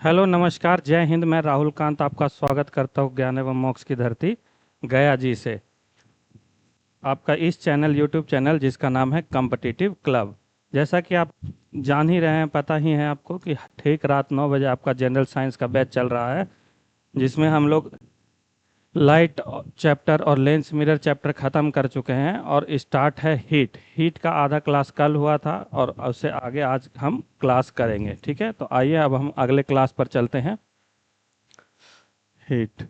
Hello नमस्कार जय हिंद। मैं राहुल कांत आपका स्वागत करता हूँ ज्ञान एवं मोक्ष की धरती गया जी से। आपका इस चैनल यूट्यूब चैनल जिसका नाम है कॉम्पिटिटिव क्लब। जैसा कि आप जान ही रहे हैं, पता ही है आपको कि ठीक रात 9 बजे आपका जनरल साइंस का बैच चल रहा है, जिसमें हम लोग लाइट चैप्टर और लेंस मिरर चैप्टर ख़त्म कर चुके हैं और स्टार्ट है हीट। हीट का आधा क्लास कल हुआ था और उससे आगे आज हम क्लास करेंगे। ठीक है, तो आइए अब हम अगले क्लास पर चलते हैं। हीट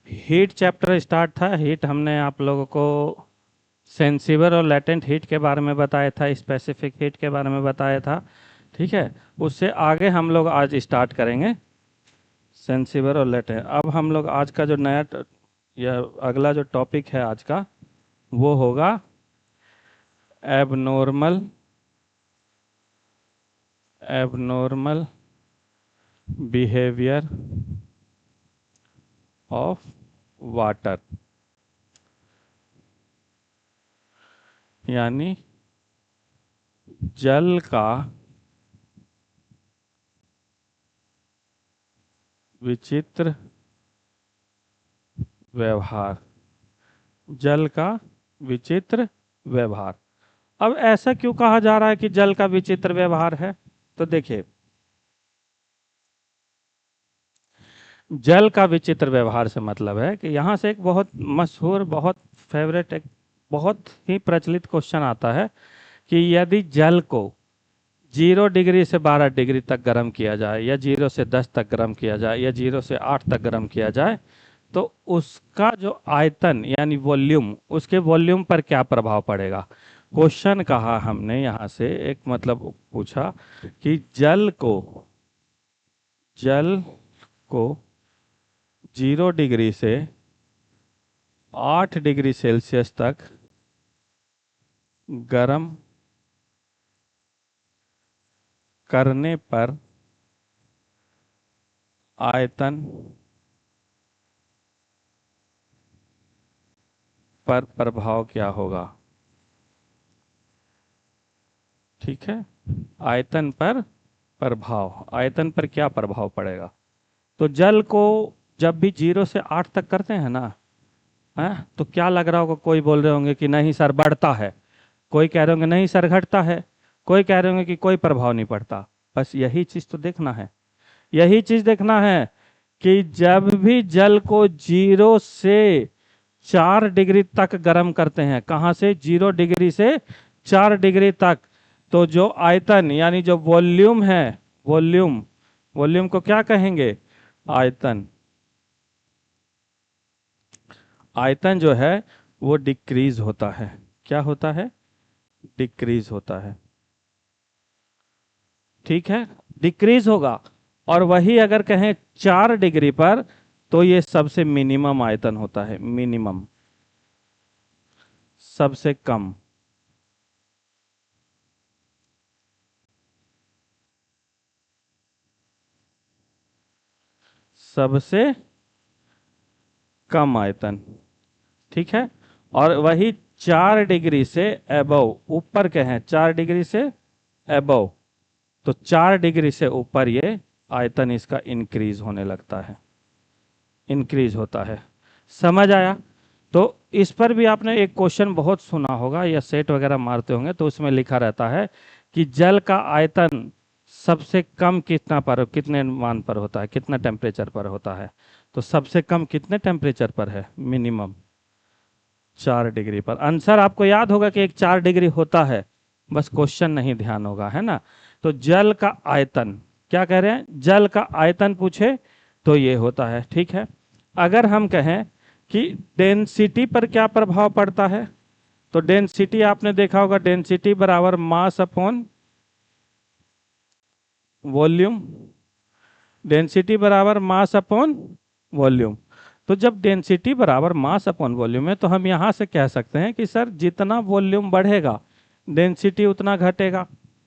हीट चैप्टर स्टार्ट था। हीट हमने आप लोगों को सेंसिबल और लेटेंट हीट के बारे में बताया था, स्पेसिफिक हीट के बारे में बताया था। ठीक है, उससे आगे हम लोग आज स्टार्ट करेंगे सेंसिबल और लेटेंट। अब हम लोग आज का जो या अगला जो टॉपिक है आज का, वो होगा abnormal abnormal behaviour of water, यानी जल का विचित्र व्यवहार। जल का विचित्र व्यवहार। अब ऐसा क्यों कहा जा रहा है कि जल का विचित्र व्यवहार है? तो देखिए, जल का विचित्र व्यवहार से मतलब है कि यहाँ से एक बहुत मशहूर, बहुत फेवरेट, एक बहुत ही प्रचलित क्वेश्चन आता है कि यदि जल को 0 डिग्री से 12 डिग्री तक गर्म किया जाए, या 0 से 10 तक गर्म किया जाए, या 0 से 8 तक गर्म किया जाए, तो उसका जो आयतन यानी वॉल्यूम, उसके वॉल्यूम पर क्या प्रभाव पड़ेगा। क्वेश्चन कहा हमने यहाँ से, एक मतलब पूछा कि जल को 0 डिग्री से 8 डिग्री सेल्सियस तक गर्म करने पर आयतन पर प्रभाव क्या होगा। ठीक है, आयतन पर प्रभाव, आयतन पर क्या प्रभाव पड़ेगा। तो जल को जब भी 0 से 8 तक करते हैं ना, है तो क्या लग रहा होगा, कोई बोल रहे होंगे कि नहीं सर बढ़ता है, कोई कह रहे होंगे नहीं सर घटता है, कोई कह रहे होंगे कि कोई प्रभाव नहीं पड़ता। बस यही चीज तो देखना है, यही चीज देखना है कि जब भी जल को 0 से 4 डिग्री तक गर्म करते हैं, कहां से 0 डिग्री से 4 डिग्री तक, तो जो आयतन यानी जो वॉल्यूम है, वॉल्यूम वॉल्यूम को क्या कहेंगे, आयतन। आयतन जो है वो डिक्रीज होता है। क्या होता है? डिक्रीज होता है। ठीक है, डिक्रीज होगा। और वही अगर कहें 4 डिग्री पर, तो ये सबसे मिनिमम आयतन होता है, मिनिमम, सबसे कम। सबसे कम आयतन। ठीक है, और वही 4 डिग्री से एबव, ऊपर के हैं 4 डिग्री से एबव, तो 4 डिग्री से ऊपर ये आयतन इसका इंक्रीज होने लगता है, इंक्रीज होता है। समझ आया? तो इस पर भी आपने एक क्वेश्चन बहुत सुना होगा या सेट वगैरह मारते होंगे, तो उसमें लिखा रहता है कि जल का आयतन सबसे कम कितना पर, कितने मान पर होता है, कितना टेम्परेचर पर होता है। तो सबसे कम कितने टेम्परेचर पर है? मिनिमम 4 डिग्री पर। आंसर आपको याद होगा कि एक 4 डिग्री होता है, बस क्वेश्चन नहीं ध्यान होगा, है ना। तो जल का आयतन, क्या कह रहे हैं, जल का आयतन पूछे तो ये होता है। ठीक है, अगर हम कहें कि डेंसिटी पर क्या प्रभाव पड़ता है, तो डेंसिटी आपने देखा होगा, डेंसिटी बराबर मास अपॉन वॉल्यूम। डेंसिटी बराबर मास अपॉन वॉल्यूम। तो जब डेंसिटी बराबर मास अपॉन वॉल्यूम है, तो हम यहां से कह सकते हैं कि सर जितना वॉल्यूम बढ़ेगा डेंसिटी उतना घटेगा,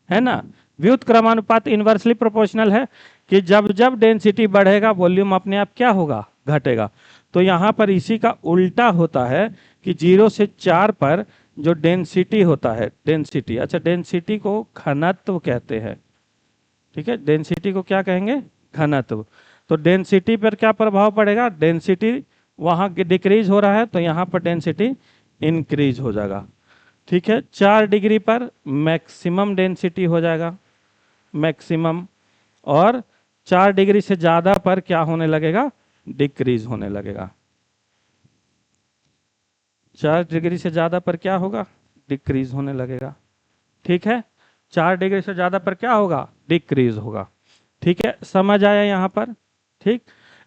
है ना। व्युत्क्रमानुपात इनवर्सली प्रोपोर्शनल है कि जब जब डेंसिटी बढ़ेगा वॉल्यूम अपने आप क्या होगा, घटेगा। तो यहां पर इसी का उल्टा होता है कि 0 से 4 पर जो डेंसिटी होता है, डेंसिटी, अच्छा डेंसिटी को घनत्व कहते हैं, ठीक है, डेंसिटी को क्या कहेंगे, घनत्व। तो डेंसिटी पर क्या प्रभाव पड़ेगा, डेंसिटी वहाँ डिक्रीज हो रहा है तो यहाँ पर डेंसिटी इंक्रीज हो जाएगा। ठीक है, 4 डिग्री पर मैक्सिमम डेंसिटी हो जाएगा, मैक्सिमम। और 4 डिग्री से ज़्यादा पर क्या होने लगेगा, डिक्रीज होने लगेगा। 4 डिग्री से ज़्यादा पर क्या होगा, डिक्रीज होने लगेगा। ठीक है, 4 डिग्री से ज़्यादा पर क्या होगा, डिक्रीज होगा। ठीक है, समझ आया यहाँ पर। ठीक,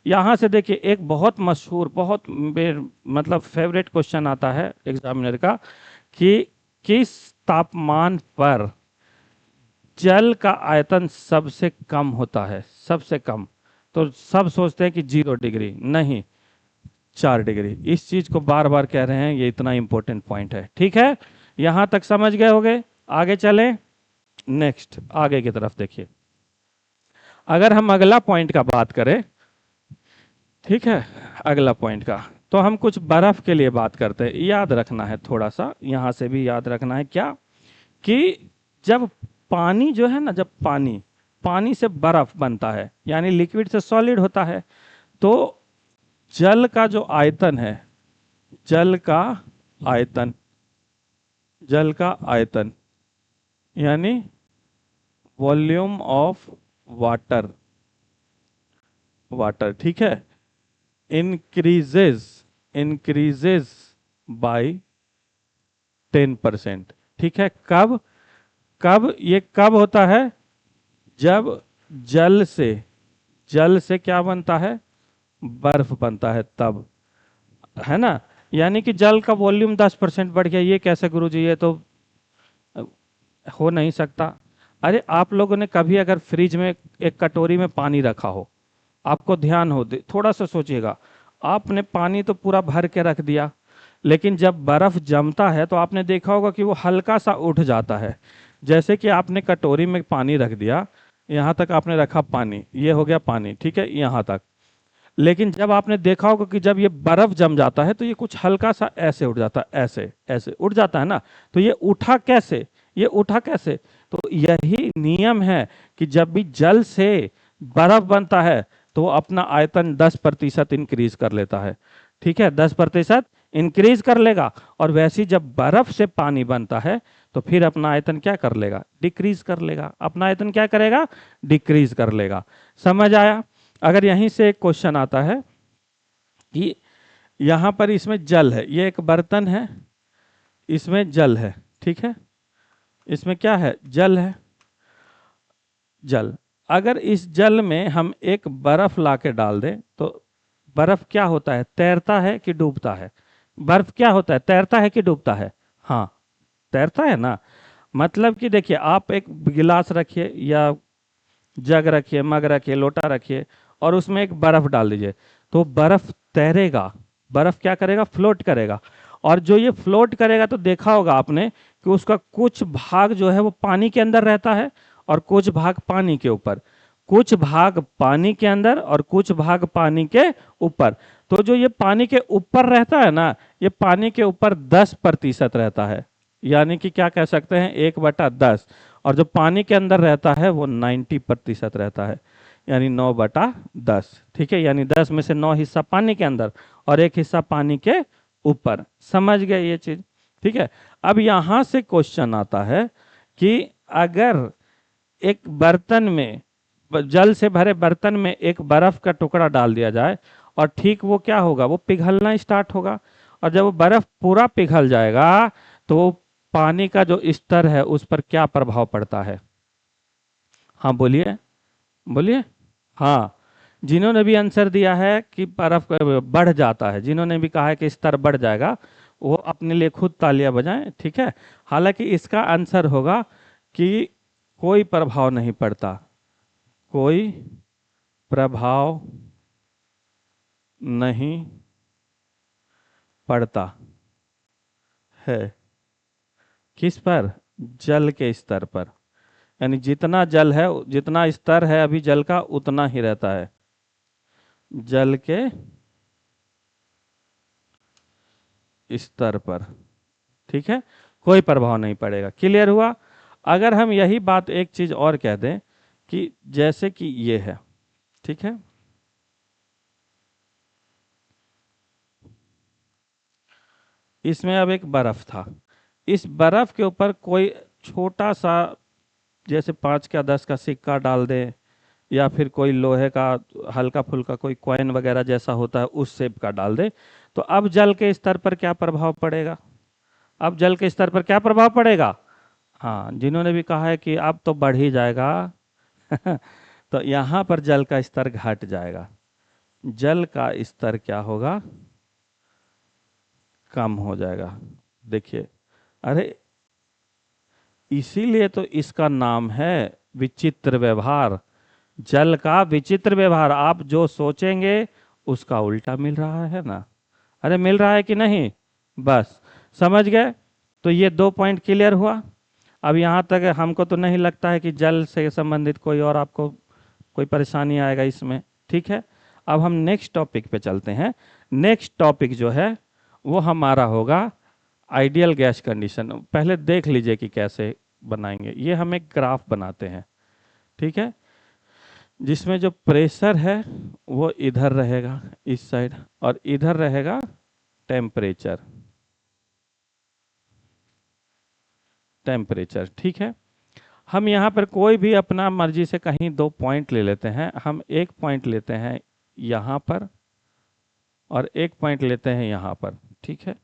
यहाँ से देखिए एक बहुत मशहूर, बहुत मतलब फेवरेट क्वेश्चन आता है एग्जामिनर का कि किस तापमान पर जल का आयतन सबसे कम होता है, सबसे कम। तो सब सोचते हैं कि 0 डिग्री, नहीं, 4 डिग्री। इस चीज को बार बार कह रहे हैं, ये इतना इंपॉर्टेंट पॉइंट है। ठीक है, यहां तक समझ गए होंगे। आगे चलें, नेक्स्ट आगे की तरफ देखिए। अगर हम अगला पॉइंट का बात करें, ठीक है, अगला पॉइंट का, तो हम कुछ बर्फ के लिए बात करते हैं। याद रखना है थोड़ा सा, यहां से भी याद रखना है क्या, कि जब पानी जो है ना, जब पानी पानी से बर्फ बनता है, यानी लिक्विड से सॉलिड होता है, तो जल का जो आयतन है, जल का आयतन, जल का आयतन यानी वॉल्यूम ऑफ वाटर, वाटर, ठीक है, इंक्रीजेज, इंक्रीजेज बाय 10%। ठीक है, कब, कब ये कब होता है, जब जल से, जल से क्या बनता है, बर्फ बनता है तब, है ना। यानी कि जल का वॉल्यूम 10% बढ़ गया, ये कैसे गुरुजी, ये तो हो नहीं सकता। अरे आप लोगों ने कभी अगर फ्रिज में एक कटोरी में पानी रखा हो, आपको ध्यान हो, थोड़ा सा सोचिएगा, आपने पानी तो पूरा भर के रख दिया, लेकिन जब बर्फ जमता है तो आपने देखा होगा कि वो हल्का सा उठ जाता है। जैसे कि आपने कटोरी में पानी रख दिया, यहाँ तक आपने रखा पानी, ये हो गया पानी, ठीक है, यहाँ तक। लेकिन जब आपने देखा होगा कि जब ये बर्फ जम जाता है तो ये कुछ हल्का सा ऐसे उठ जाता है, ऐसे ऐसे उठ जाता है ना। तो ये उठा कैसे, ये उठा कैसे, तो यही नियम है कि जब भी जल से बर्फ बनता है तो वो अपना आयतन 10% इंक्रीज कर लेता है। ठीक है, 10% इंक्रीज कर लेगा। और वैसे ही जब बर्फ से पानी बनता है तो फिर अपना आयतन क्या कर लेगा, डिक्रीज कर लेगा, अपना आयतन क्या करेगा, डिक्रीज कर लेगा। समझ आया। अगर यहीं से एक क्वेश्चन आता है कि यहां पर इसमें जल है, ये एक बर्तन है, इसमें जल है, ठीक है, इसमें क्या है, जल है, जल। अगर इस जल में हम एक बर्फ लाके डाल दें तो बर्फ क्या होता है, तैरता है कि डूबता है, बर्फ क्या होता है, तैरता है कि डूबता है, हाँ, तैरता है ना। मतलब कि देखिए, आप एक गिलास रखिए या जग रखिए, मग रखिए, लोटा रखिए, और उसमें एक बर्फ डाल दीजिए, तो बर्फ तैरेगा, बर्फ क्या करेगा, फ्लोट करेगा। और जो ये फ्लोट करेगा तो देखा होगा आपने कि उसका कुछ भाग जो है वो पानी के अंदर रहता है और कुछ भाग पानी के ऊपर, कुछ भाग पानी के अंदर और कुछ भाग पानी के ऊपर। तो जो ये पानी के ऊपर रहता है ना, ये पानी के ऊपर 10% रहता है, यानी कि क्या कह सकते हैं, 1/10। और जो पानी के अंदर रहता है वो 90% रहता है, यानी 9/10। ठीक है, यानी 10 में से 9 हिस्सा पानी के अंदर और 1 हिस्सा पानी के ऊपर। समझ गए ये चीज। ठीक है, अब यहां से क्वेश्चन आता है कि अगर एक बर्तन में, जल से भरे बर्तन में एक बर्फ का टुकड़ा डाल दिया जाए, और ठीक वो क्या होगा, वो पिघलना स्टार्ट होगा। और जब वो बर्फ पूरा पिघल जाएगा तो पानी का जो स्तर है उस पर क्या प्रभाव पड़ता है, हाँ बोलिए, बोलिए। हाँ, जिन्होंने भी आंसर दिया है कि बर्फ बढ़ जाता है, जिन्होंने भी कहा है कि स्तर बढ़ जाएगा, वो अपने लिए खुद तालियां बजाएं। ठीक है, हालांकि इसका आंसर होगा कि कोई प्रभाव नहीं पड़ता, कोई प्रभाव नहीं पड़ता है। किस पर, जल के स्तर पर। यानी जितना जल है, जितना स्तर है अभी जल का, उतना ही रहता है, जल के स्तर पर। ठीक है, कोई प्रभाव नहीं पड़ेगा। क्लियर हुआ। अगर हम यही बात एक चीज और कह दें कि जैसे कि ये है, ठीक है, इसमें अब एक बर्फ था, इस बर्फ के ऊपर कोई छोटा सा जैसे 5 का 10 का सिक्का डाल दे, या फिर कोई लोहे का हल्का फुल्का कोई कॉइन वगैरह जैसा होता है उस शेप का डाल दे, तो अब जल के स्तर पर क्या प्रभाव पड़ेगा? अब जल के स्तर पर क्या प्रभाव पड़ेगा? हाँ, जिन्होंने भी कहा है कि अब तो बढ़ ही जाएगा तो यहाँ पर जल का स्तर घट जाएगा, जल का स्तर क्या होगा? कम हो जाएगा। देखिए, अरे इसीलिए तो इसका नाम है विचित्र व्यवहार, जल का विचित्र व्यवहार। आप जो सोचेंगे उसका उल्टा मिल रहा है ना। अरे मिल रहा है कि नहीं? बस समझ गए। तो ये 2 पॉइंट क्लियर हुआ। अब यहाँ तक हमको तो नहीं लगता है कि जल से संबंधित कोई और आपको कोई परेशानी आएगा इसमें, ठीक है। अब हम नेक्स्ट टॉपिक पे चलते हैं। नेक्स्ट टॉपिक जो है वो हमारा होगा आइडियल गैस कंडीशन। पहले देख लीजिए कि कैसे बनाएंगे। ये हम एक ग्राफ बनाते हैं, ठीक है, जिसमें जो प्रेशर है वो इधर रहेगा इस साइड, और इधर रहेगा टेम्परेचर, टेम्परेचर, ठीक है। हम यहाँ पर कोई भी अपना मर्जी से कहीं 2 पॉइंट ले लेते हैं। हम एक पॉइंट लेते हैं यहाँ पर और एक पॉइंट लेते हैं यहाँ पर, ठीक है।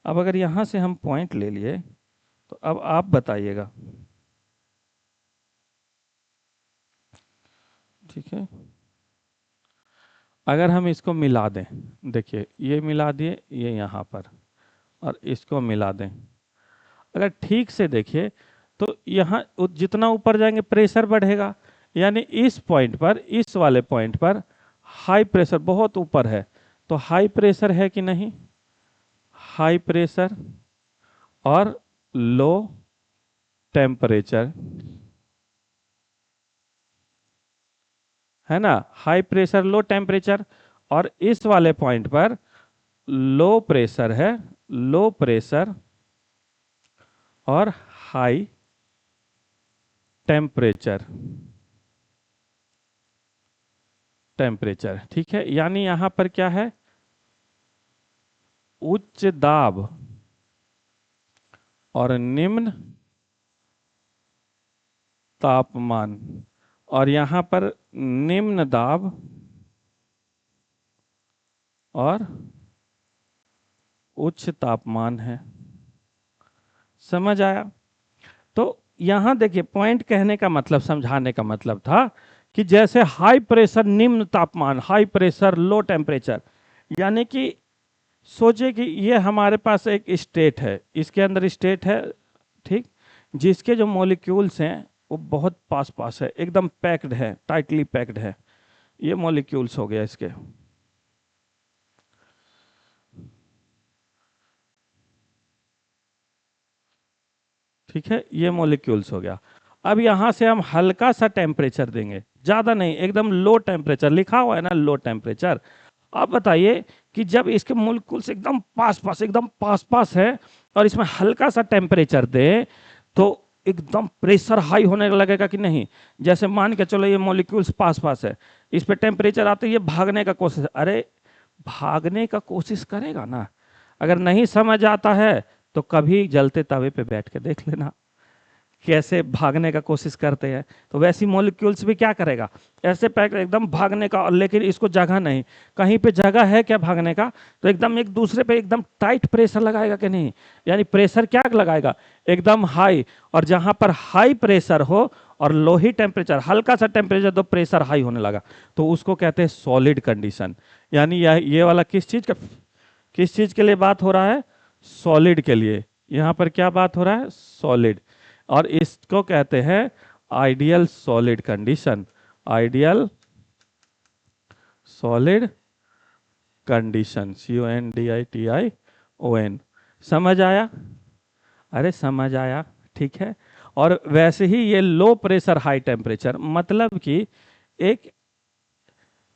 अब अगर यहाँ से हम पॉइंट ले लिए तो अब आप बताइएगा, ठीक है। अगर हम इसको मिला दें, देखिए ये मिला दिए, ये यहाँ पर, और इसको मिला दें, अगर ठीक से देखिए तो यहाँ जितना ऊपर जाएंगे प्रेशर बढ़ेगा। यानी इस पॉइंट पर, इस वाले पॉइंट पर हाई प्रेशर बहुत ऊपर है, तो हाई प्रेशर है कि नहीं? हाई प्रेशर और लो टेम्परेचर, है ना, हाई प्रेशर लो टेम्परेचर। और इस वाले पॉइंट पर लो प्रेशर है, लो प्रेशर और हाई टेम्परेचर, टेम्परेचर, ठीक है। यानी यहां पर क्या है? उच्च दाब और निम्न तापमान, और यहां पर निम्न दाब और उच्च तापमान है। समझ आया? तो यहां देखिए, पॉइंट कहने का मतलब, समझाने का मतलब था कि जैसे हाई प्रेशर निम्न तापमान, हाई प्रेशर लो टेम्परेचर, यानी कि सोचिए कि ये हमारे पास एक स्टेट है, इसके अंदर स्टेट है, ठीक, जिसके जो मॉलिक्यूल्स हैं वो बहुत पास पास है, एकदम पैक्ड है, टाइटली पैक्ड है। ये मॉलिक्यूल्स हो गया इसके, ठीक है, ये मॉलिक्यूल्स हो गया। अब यहां से हम हल्का सा टेम्परेचर देंगे, ज्यादा नहीं, एकदम लो टेम्परेचर, लिखा हुआ है ना लो टेम्परेचर। अब बताइए कि जब इसके मॉलिक्यूल्स एकदम पास पास, एकदम पास पास है, और इसमें हल्का सा टेम्परेचर दे, तो एकदम प्रेशर हाई होने लगेगा कि नहीं? जैसे मान के चलो ये मॉलिक्यूल्स पास पास है, इस पे टेम्परेचर आते ही ये भागने का कोशिश, अरे भागने का कोशिश करेगा ना। अगर नहीं समझ आता है तो कभी जलते तवे पे बैठ के देख लेना कैसे भागने का कोशिश करते हैं। तो वैसी मॉलिक्यूल्स भी क्या करेगा, ऐसे पैक एकदम भागने का, और लेकिन इसको जगह नहीं, कहीं पे जगह है क्या भागने का? तो एकदम एक दूसरे पे एकदम टाइट प्रेशर लगाएगा कि नहीं? यानी प्रेशर क्या लगाएगा? एकदम हाई। और जहां पर हाई प्रेशर हो और लो ही टेम्परेचर, हल्का सा टेम्परेचर तो प्रेशर हाई होने लगा, तो उसको कहते हैं सॉलिड कंडीशन। यानी ये वाला किस चीज के लिए बात हो रहा है? सॉलिड के लिए। यहां पर क्या बात हो रहा है? सॉलिड। और इसको कहते हैं ideal solid condition, ideal solid condition, CONDITION। समझ आया? अरे समझ आया, ठीक है। और वैसे ही ये लो प्रेशर हाई टेम्परेचर, मतलब कि एक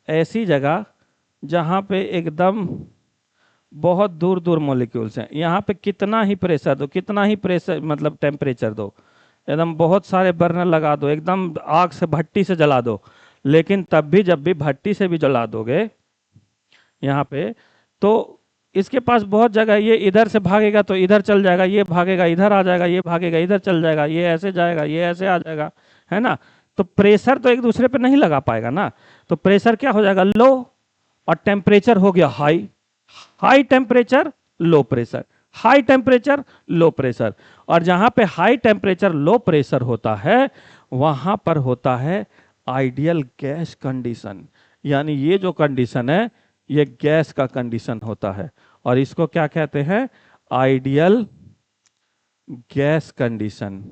ऐसी जगह जहां पे एकदम बहुत दूर दूर मॉलिक्यूल्स हैं, यहाँ पे कितना ही प्रेशर दो, कितना ही प्रेशर मतलब टेम्परेचर दो, एकदम बहुत सारे बर्नर लगा दो, एकदम आग से भट्टी से जला दो, लेकिन तब भी जब भी भट्टी से भी जला दोगे यहाँ पे, तो इसके पास बहुत जगह है, ये इधर से भागेगा तो इधर चल जाएगा, ये भागेगा इधर आ जाएगा, ये भागेगा इधर चल जाएगा, ये ऐसे जाएगा, ये ऐसे आ जाएगा, है ना। तो प्रेशर तो एक दूसरे पे नहीं लगा पाएगा ना, तो प्रेशर क्या हो जाएगा, लो, और टेम्परेचर हो गया high, high temperature low pressure, high temperature low pressure. और जहां पे हाई टेम्परेचर लो प्रेशर होता है वहां पर होता है आइडियल गैस कंडीशन, यानी ये जो कंडीशन है ये गैस का कंडीशन होता है, और इसको क्या कहते हैं, ideal gas condition,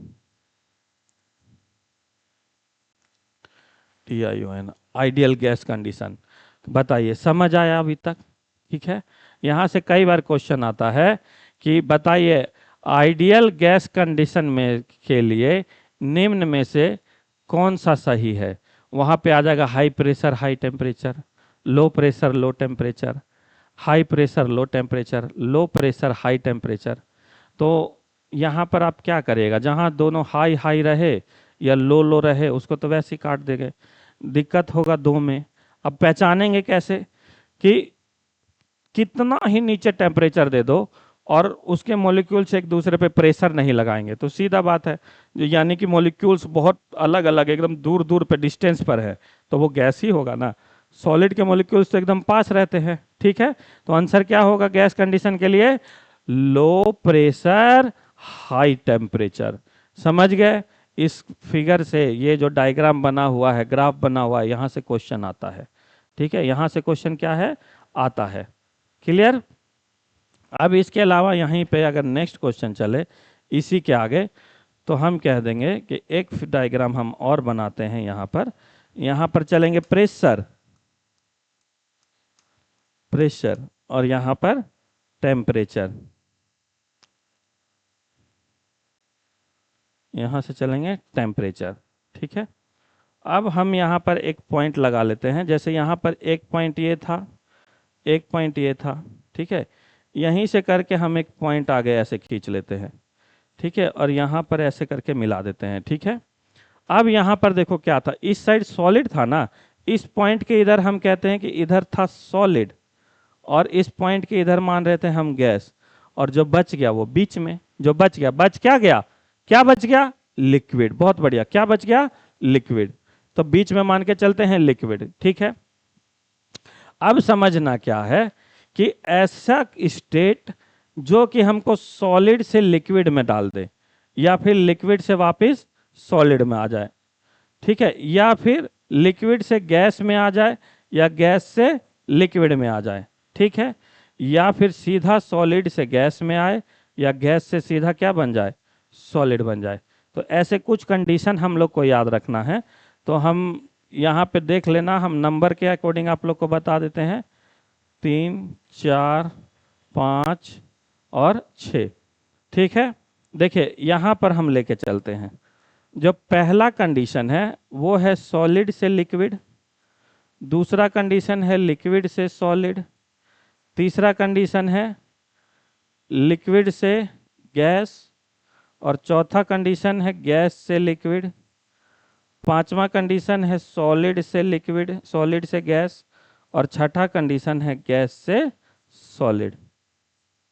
TION, ideal gas condition. बताइए समझ आया अभी तक, ठीक है। यहां से कई बार क्वेश्चन आता है कि बताइए आइडियल गैस कंडीशन में के लिए निम्न में से कौन सा सही है, वहां पे आ जाएगा high pressure high temperature, low pressure low temperature, high pressure low temperature, low pressure high temperature. तो यहाँ पर आप क्या करिएगा, जहाँ दोनों हाई हाई रहे या लो लो रहे उसको तो वैसे ही काट देंगे, दिक्कत होगा दो में। अब पहचानेंगे कैसे कि कितना ही नीचे टेम्परेचर दे दो और उसके मॉलिक्यूल्स एक दूसरे पे प्रेशर नहीं लगाएंगे, तो सीधा बात है, यानी कि मॉलिक्यूल्स बहुत अलग अलग एकदम दूर दूर पे डिस्टेंस पर है तो वो गैस ही होगा ना। सॉलिड के मॉलिक्यूल्स तो एकदम पास रहते हैं, ठीक है। तो आंसर क्या होगा गैस कंडीशन के लिए, लो प्रेशर हाई टेम्परेचर। समझ गए, इस फिगर से ये जो डायग्राम बना हुआ है, ग्राफ बना हुआ है, यहां से क्वेश्चन आता है, ठीक है, यहां से क्वेश्चन क्या है आता है, क्लियर। अब इसके अलावा यहीं पे अगर नेक्स्ट क्वेश्चन चले इसी के आगे, तो हम कह देंगे कि एक डायग्राम हम और बनाते हैं यहाँ पर चलेंगे प्रेशर, प्रेशर, और यहाँ पर टेम्परेचर, यहाँ से चलेंगे टेम्परेचर, ठीक है। अब हम यहाँ पर एक पॉइंट लगा लेते हैं, जैसे यहाँ पर एक पॉइंट ये था, एक पॉइंट ये था, ठीक है, यहीं से करके हम एक पॉइंट आगे ऐसे खींच लेते हैं, ठीक है, और यहाँ पर ऐसे करके मिला देते हैं, ठीक है। अब यहाँ पर देखो क्या था, इस साइड सॉलिड था ना, इस पॉइंट के इधर हम कहते हैं कि इधर था सॉलिड, और इस पॉइंट के इधर मान रहे थे हम गैस, और जो बच गया वो बीच में, जो बच गया, बच क्या गया, क्या बच गया, लिक्विड। बहुत बढ़िया, क्या बच गया, लिक्विड। तो बीच में मान के चलते हैं लिक्विड, ठीक है। अब समझना क्या है कि ऐसा स्टेट जो कि हमको सॉलिड से लिक्विड में डाल दे, या फिर लिक्विड से वापस सॉलिड में आ जाए, ठीक है, या फिर लिक्विड से गैस में आ जाए, या गैस से लिक्विड में आ जाए, ठीक है, या फिर सीधा सॉलिड से गैस में आए, या गैस से सीधा क्या बन जाए, सॉलिड बन जाए। तो ऐसे कुछ कंडीशन हम लोग को याद रखना है। तो हम यहाँ पे देख लेना, हम नंबर के अकॉर्डिंग आप लोग को बता देते हैं, 3 4 5 और 6, ठीक है। देखिए यहाँ पर हम लेके चलते हैं, जो पहला कंडीशन है वो है सॉलिड से लिक्विड, दूसरा कंडीशन है लिक्विड से सॉलिड, तीसरा कंडीशन है लिक्विड से गैस, और चौथा कंडीशन है गैस से लिक्विड, पांचवा कंडीशन है सॉलिड से लिक्विड, सॉलिड से गैस, और छठा कंडीशन है गैस से सॉलिड,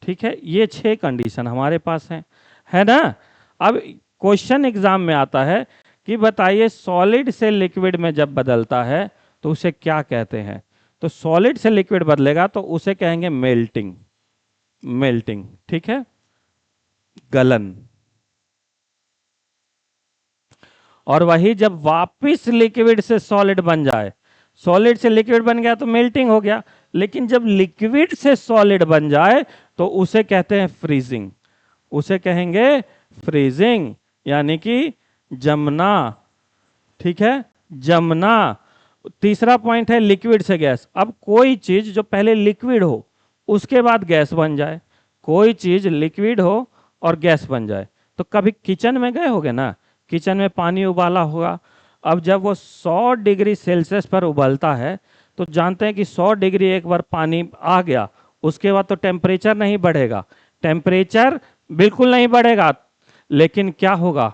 ठीक है। ये 6 कंडीशन हमारे पास हैं, है ना। अब क्वेश्चन एग्जाम में आता है कि बताइए सॉलिड से लिक्विड में जब बदलता है तो उसे क्या कहते हैं। तो सॉलिड से लिक्विड बदलेगा तो उसे कहेंगे मेल्टिंग, मेल्टिंग, ठीक है, गलन। और वही जब वापिस लिक्विड से सॉलिड बन जाए, सॉलिड से लिक्विड बन गया तो मेल्टिंग हो गया, लेकिन जब लिक्विड से सॉलिड बन जाए तो उसे कहते हैं फ्रीजिंग, उसे कहेंगे फ्रीजिंग, यानी कि जमना, ठीक है, जमना। तीसरा पॉइंट है लिक्विड से गैस। अब कोई चीज जो पहले लिक्विड हो उसके बाद गैस बन जाए, कोई चीज लिक्विड हो और गैस बन जाए। तो कभी किचन में गए होगे ना, किचन में पानी उबाला होगा, अब जब वो 100 डिग्री सेल्सियस पर उबलता है तो जानते हैं कि 100 डिग्री एक बार पानी आ गया उसके बाद तो टेम्परेचर नहीं बढ़ेगा, टेम्परेचर बिल्कुल नहीं बढ़ेगा, लेकिन क्या होगा,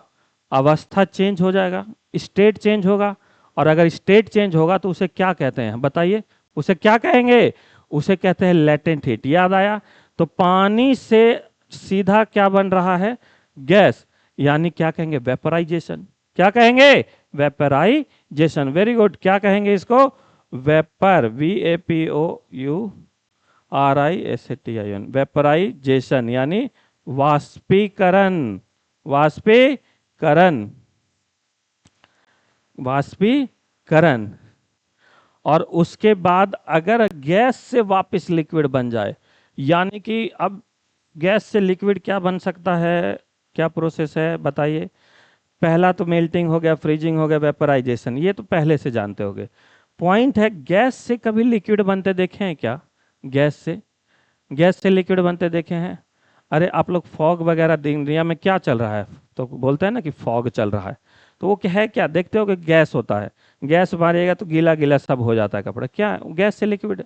अवस्था चेंज हो जाएगा, स्टेट चेंज होगा। और अगर स्टेट चेंज होगा तो उसे क्या कहते हैं बताइए, उसे क्या कहेंगे? उसे कहते हैं लेटेंट हीट। याद आया? तो पानी से सीधा क्या बन रहा है? गैस, यानी क्या कहेंगे? वेपराइजेशन। क्या कहेंगे? वेपराइजेशन। Very good. क्या कहेंगे इसको? वेपर, VAPOURISATION, वेपराइजेशन यानी वाष्पीकरण। वाष्पीकरण, वाष्पीकरण। और उसके बाद अगर गैस से वापस लिक्विड बन जाए, यानी कि अब गैस से लिक्विड क्या बन सकता है? क्या प्रोसेस है बताइए? पहला तो मेल्टिंग हो गया, फ्रीजिंग हो गया, वेपराइजेशन, ये तो पहले से जानते होंगे। पॉइंट है, गैस से कभी लिक्विड बनते देखे हैं क्या? गैस से लिक्विड बनते देखे हैं? अरे आप लोग फॉग वगैरह दुनिया में क्या चल रहा है, तो बोलते हैं ना कि फॉग चल रहा है, तो वो क्या है? क्या देखते हो कि गैस होता है, गैस मारिएगा तो गीला गीला सब हो जाता है कपड़ा, क्या गैस से लिक्विड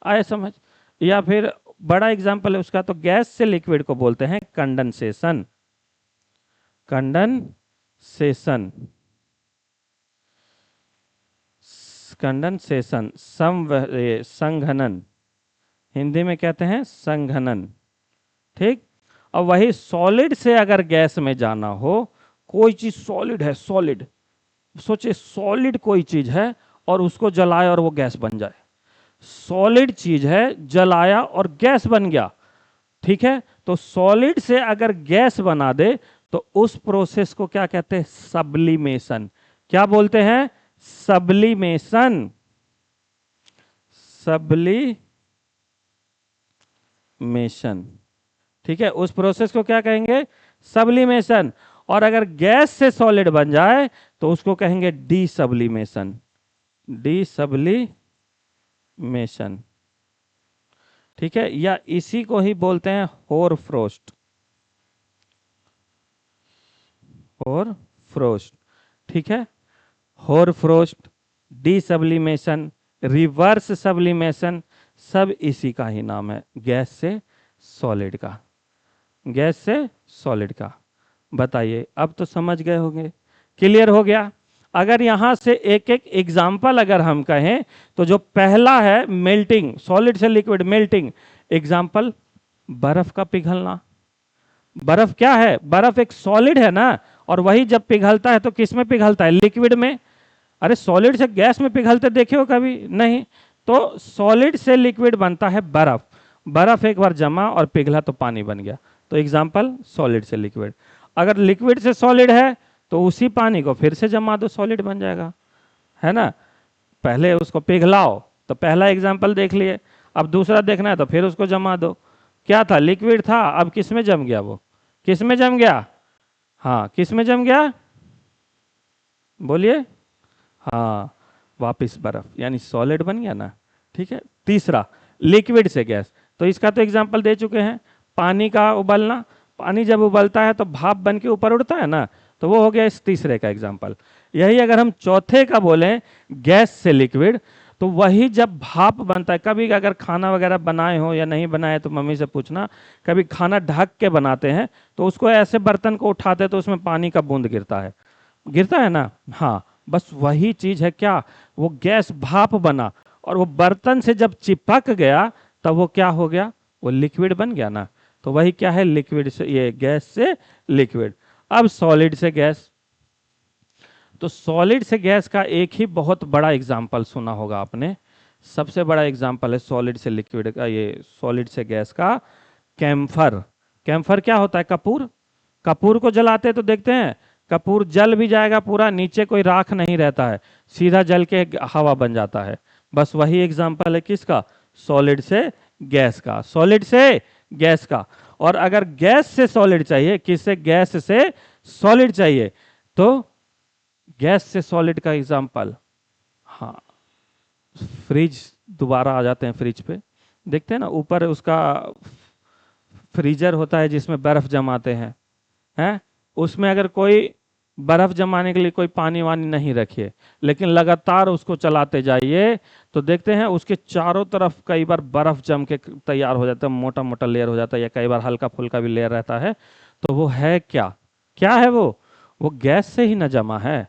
आए समझ? या फिर बड़ा एग्जांपल है उसका, तो गैस से लिक्विड को बोलते हैं कंडेंसेशन। कंडेंसेशन, कंडेंसेशन, संघनन, हिंदी में कहते हैं संघनन। ठीक। और वही सॉलिड से अगर गैस में जाना हो, कोई चीज सॉलिड है, सॉलिड, सोचिए सॉलिड कोई चीज है और उसको जलाए और वो गैस बन जाए। सॉलिड चीज है, जलाया और गैस बन गया। ठीक है, तो सॉलिड से अगर गैस बना दे तो उस प्रोसेस को क्या कहते हैं? सब्लिमेशन। क्या बोलते हैं? सब्लिमेशन। सब्लिमेशन। ठीक है, उस प्रोसेस को क्या कहेंगे? सब्लिमेशन। और अगर गैस से सॉलिड बन जाए तो उसको कहेंगे डीसब्लिमेशन। डीसब्लिमेशन। ठीक है, या इसी को ही बोलते हैं होरफ्रोस्ट। होरफ्रोस्ट। ठीक है, होरफ्रोस्ट, डीसब्लिमेशन, रिवर्स सब्लिमेशन, सब इसी का ही नाम है, गैस से सॉलिड का। गैस से सॉलिड का। बताइए, अब तो समझ गए होंगे, क्लियर हो गया? अगर यहां से एक एक एग्जाम्पल अगर हम कहें, तो जो पहला है मेल्टिंग, सॉलिड से लिक्विड मेल्टिंग, एग्जाम्पल बर्फ का पिघलना। बर्फ क्या है? बर्फ एक सॉलिड है ना, और वही जब पिघलता है तो किस में पिघलता है? लिक्विड में। अरे सॉलिड से गैस में पिघलते देखे हो कभी? नहीं। तो सॉलिड से लिक्विड बनता है बर्फ। बर्फ एक बार जमा और पिघला तो पानी बन गया, तो एग्जाम्पल सॉलिड से लिक्विड। अगर लिक्विड से सॉलिड है तो उसी पानी को फिर से जमा दो, सॉलिड बन जाएगा, है ना? पहले उसको पिघलाओ, तो पहला एग्जाम्पल देख लिए। अब दूसरा देखना है तो फिर उसको जमा दो। क्या था? लिक्विड था, अब किस में जम गया? वो किस में जम गया? हाँ, किस में जम गया? बोलिए। हाँ, वापिस बर्फ, यानी सॉलिड बन गया ना। ठीक है, तीसरा लिक्विड से गैस, तो इसका तो एग्जांपल दे चुके हैं, पानी का उबलना। पानी जब उबलता है तो भाप बन के ऊपर उड़ता है ना, तो वो हो गया इस तीसरे का एग्जांपल। यही अगर हम चौथे का बोलें, गैस से लिक्विड, तो वही जब भाप बनता है, कभी अगर खाना वगैरह बनाए हो या नहीं बनाए तो मम्मी से पूछना, कभी खाना ढक के बनाते हैं तो उसको ऐसे बर्तन को उठाते तो उसमें पानी का बूंद गिरता है, गिरता है ना? हाँ, बस वही चीज है। क्या? वो गैस भाप बना और वो बर्तन से जब चिपक गया तब वो क्या हो गया? वो लिक्विड बन गया ना। तो वही क्या है? लिक्विड से, ये गैस से लिक्विड। अब सॉलिड से गैस, तो सॉलिड से गैस का एक ही बहुत बड़ा एग्जाम्पल सुना होगा आपने, सबसे बड़ा एग्जाम्पल है सॉलिड से लिक्विड का, ये सॉलिड से गैस का, कैम्फर। कैम्फर क्या होता है? कपूर। कपूर को जलाते तो देखते हैं कपूर जल भी जाएगा पूरा, नीचे कोई राख नहीं रहता है, सीधा जल के हवा बन जाता है। बस वही एग्जाम्पल है किसका? सॉलिड से गैस का। सॉलिड से गैस का। और अगर गैस से सॉलिड चाहिए, किससे? गैस से सॉलिड चाहिए, तो गैस से सॉलिड का एग्जाम्पल, हाँ, फ्रिज। दोबारा आ जाते हैं फ्रिज पे, देखते हैं ना ऊपर उसका फ्रीजर होता है जिसमें बर्फ जमाते हैं, उसमें अगर कोई बर्फ जमाने के लिए कोई पानी वानी नहीं रखिए, लेकिन लगातार उसको चलाते जाइए, तो देखते हैं उसके चारों तरफ कई बार बर्फ जम के तैयार हो जाता है, मोटा मोटा लेयर हो जाता है, या कई बार हल्का फुल्का भी लेयर रहता है। तो वो है क्या? क्या है वो? वो गैस से ही ना जमा है।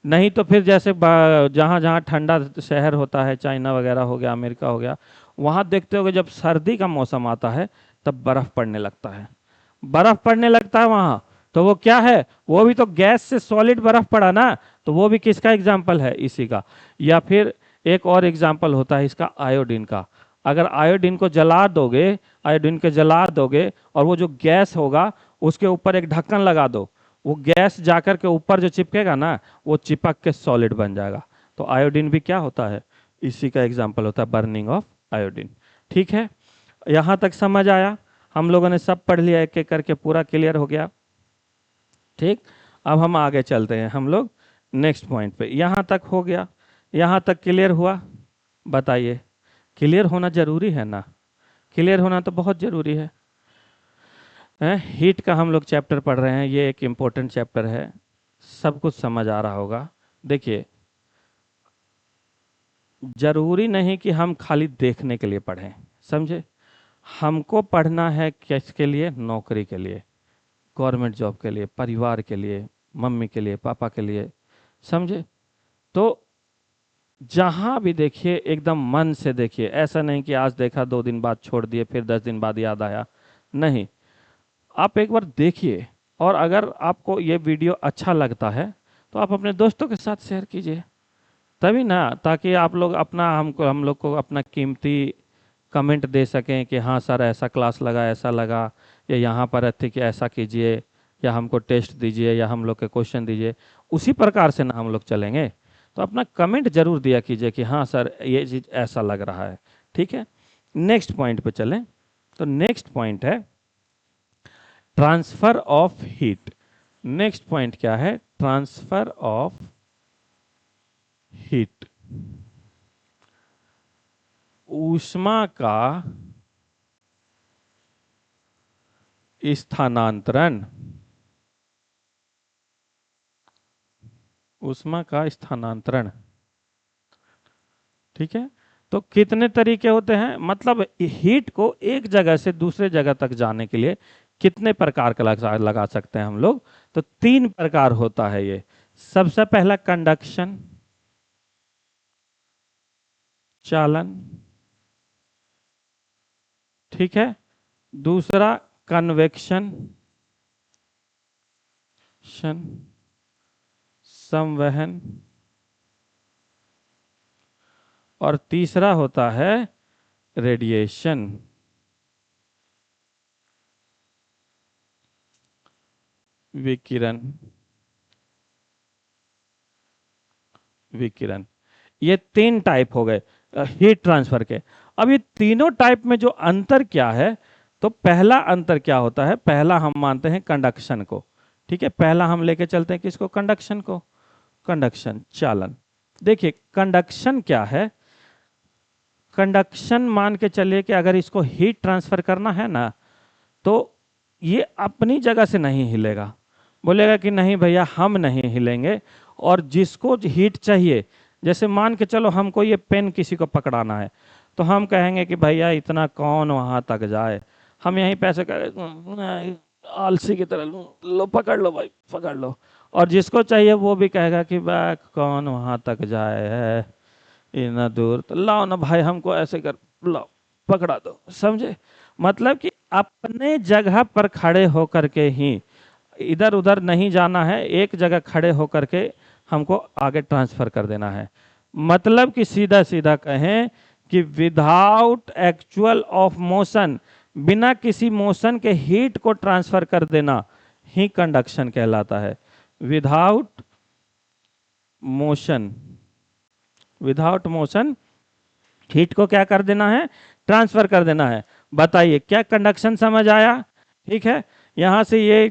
नहीं तो फिर जैसे जहाँ जहाँ ठंडा शहर होता है, चाइना वगैरह हो गया, अमेरिका हो गया, वहाँ देखते होगे जब सर्दी का मौसम आता है तब बर्फ पड़ने लगता है। बर्फ पड़ने लगता है वहाँ, तो वो क्या है, वो भी तो गैस से सॉलिड बर्फ पड़ा ना। तो वो भी किसका एग्जाम्पल है, इसी का। या फिर एक और एग्जाम्पल होता है इसका, आयोडीन का। अगर आयोडीन को जला दोगे, आयोडीन के जला दोगे और वो जो गैस होगा उसके ऊपर एक ढक्कन लगा दो, वो गैस जाकर के ऊपर जो चिपकेगा ना, वो चिपक के सॉलिड बन जाएगा। तो आयोडीन भी क्या होता है, इसी का एग्जाम्पल होता है, बर्निंग ऑफ आयोडीन। ठीक है, यहां तक समझ आया? हम लोगों ने सब पढ़ लिया, एक एक करके पूरा क्लियर हो गया। ठीक, अब हम आगे चलते हैं हम लोग नेक्स्ट पॉइंट पे। यहां तक हो गया, यहां तक क्लियर हुआ? बताइए, क्लियर होना जरूरी है ना? क्लियर होना तो बहुत जरूरी है। हीट का हम लोग चैप्टर पढ़ रहे हैं, ये एक इम्पोर्टेंट चैप्टर है, सब कुछ समझ आ रहा होगा। देखिए, जरूरी नहीं कि हम खाली देखने के लिए पढ़ें, समझे? हमको पढ़ना है किसके लिए? नौकरी के लिए, गवर्नमेंट जॉब के लिए, परिवार के लिए, मम्मी के लिए, पापा के लिए, समझे? तो जहां भी देखिए एकदम मन से देखिए, ऐसा नहीं कि आज देखा 2 दिन बाद छोड़ दिए, फिर 10 दिन बाद याद आया, नहीं। आप एक बार देखिए, और अगर आपको ये वीडियो अच्छा लगता है तो आप अपने दोस्तों के साथ शेयर कीजिए, तभी ना, ताकि आप लोग अपना हम लोग को अपना कीमती कमेंट दे सकें कि हाँ सर ऐसा क्लास लगा, ऐसा लगा, या यहाँ पर थी कि ऐसा कीजिए, या हमको टेस्ट दीजिए, या हम लोग के क्वेश्चन दीजिए। उसी प्रकार से ना हम लोग चलेंगे। तो अपना कमेंट जरूर दिया कीजिए कि हाँ सर ये चीज़ ऐसा लग रहा है। ठीक है, नेक्स्ट पॉइंट पे चलें। तो नेक्स्ट पॉइंट है transfer of heat. Next point क्या है? ट्रांसफर ऑफ हीट, ऊष्मा का स्थानांतरण। ऊष्मा का स्थानांतरण, ठीक है। तो कितने तरीके होते हैं, मतलब हीट को एक जगह से दूसरे जगह तक जाने के लिए कितने प्रकार का लगा सकते हैं हम लोग? तो 3 प्रकार होता है ये। सबसे पहला कंडक्शन, चालन, ठीक है। दूसरा कन्वेक्शन, संवहन, और तीसरा होता है रेडिएशन, विकिरण। विकिरण, ये 3 टाइप हो गए हीट ट्रांसफर के। अब ये तीनों टाइप में जो अंतर क्या है, तो पहला अंतर क्या होता है? पहला हम मानते हैं कंडक्शन को, ठीक है। पहला हम लेके चलते हैं किसको? कंडक्शन को। कंडक्शन, चालन। देखिए कंडक्शन क्या है? कंडक्शन मान के चलिए कि अगर इसको हीट ट्रांसफर करना है ना, तो ये अपनी जगह से नहीं हिलेगा, बोलेगा कि नहीं भैया हम नहीं हिलेंगे। और जिसको हीट चाहिए, जैसे मान के चलो हमको ये पेन किसी को पकड़ाना है, तो हम कहेंगे कि भैया इतना कौन वहां तक जाए, हम यहीं पैसे कर आलसी की तरह लो पकड़ लो भाई पकड़ लो। और जिसको चाहिए वो भी कहेगा कि भाई कौन वहां तक जाए है इतना दूर, तो लाओ ना भाई हमको ऐसे कर, लाओ पकड़ा दो, समझे? मतलब कि अपने जगह पर खड़े होकर के ही, इधर उधर नहीं जाना है, एक जगह खड़े होकर के हमको आगे ट्रांसफर कर देना है। मतलब कि सीधा सीधा कहें कि विदाउट एक्चुअल ऑफ मोशन, बिना किसी मोशन के हीट को ट्रांसफर कर देना ही कंडक्शन कहलाता है। Without motion, without motion heat को क्या कर देना है? ट्रांसफर कर देना है। बताइए क्या कंडक्शन समझ आया? ठीक है, यहां से ये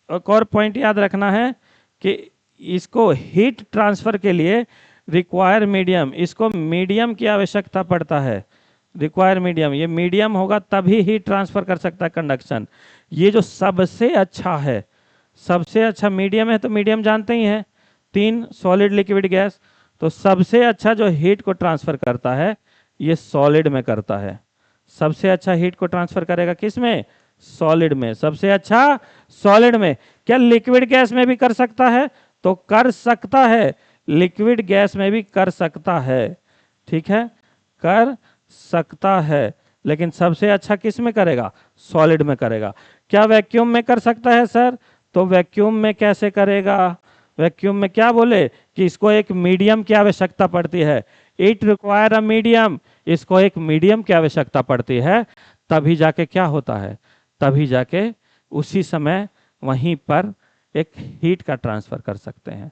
एक और पॉइंट याद रखना है कि इसको हीट ट्रांसफर के लिए रिक्वायर मीडियम, इसको मीडियम की आवश्यकता पड़ता है। रिक्वायर मीडियम, ये मीडियम होगा तभी हीट ट्रांसफर कर सकता है कंडक्शन। ये जो सबसे अच्छा है, सबसे अच्छा मीडियम है, तो मीडियम जानते ही हैं, 3 सॉलिड लिक्विड गैस। तो सबसे अच्छा जो हीट को ट्रांसफर करता है ये सॉलिड में करता है। सबसे अच्छा हीट को ट्रांसफर करेगा किस में? सॉलिड में, सबसे अच्छा सॉलिड में। क्या लिक्विड गैस में भी कर सकता है? तो कर सकता है, लिक्विड गैस में भी कर सकता है, ठीक है, कर सकता है, लेकिन सबसे अच्छा किस में करेगा? सॉलिड में करेगा। क्या वैक्यूम में कर सकता है सर? तो वैक्यूम में कैसे करेगा? वैक्यूम में क्या बोले कि इसको एक मीडियम की आवश्यकता पड़ती है, इट रिक्वायर अ मीडियम, इसको एक मीडियम की आवश्यकता पड़ती है, तभी जाके क्या होता है, तभी जाके उसी समय वहीं पर एक हीट का ट्रांसफर कर सकते हैं।